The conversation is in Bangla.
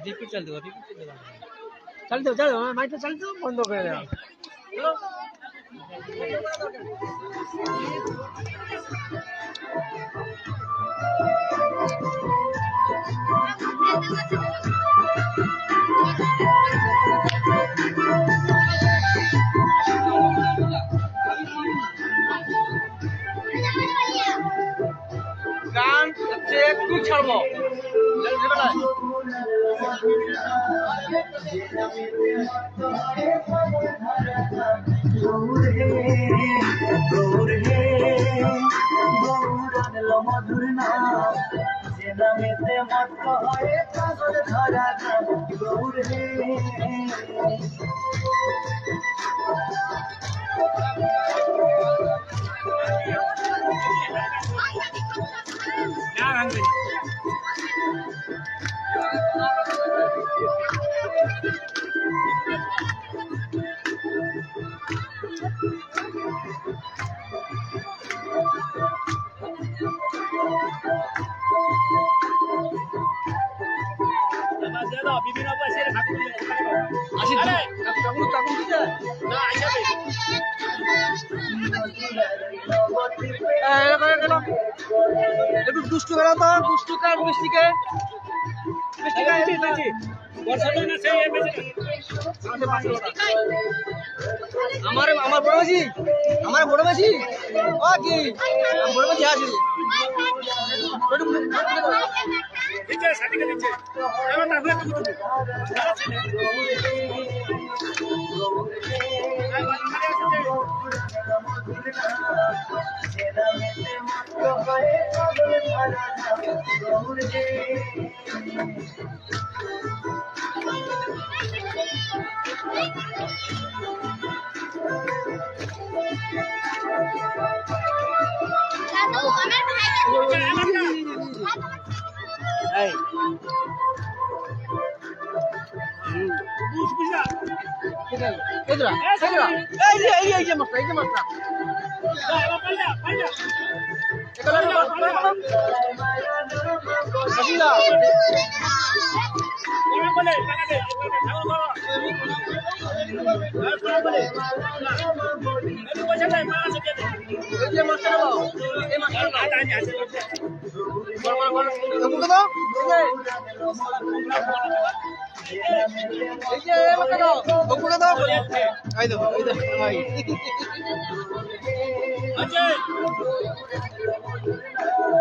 रिपीट चल दो चल दो माइक चल दो बंद हो गया चलो গান হচ্ছে একটু ছাড়বো মধুর নাম যে নামেতে মত্ত হয়ে পাগল ধরা গৌর হে একটু দুষ্টু খেলা তো দুষ্টু কার মিষ্টিকে আমার বড় মাঝি ও কি বড় মাঝি আসি এই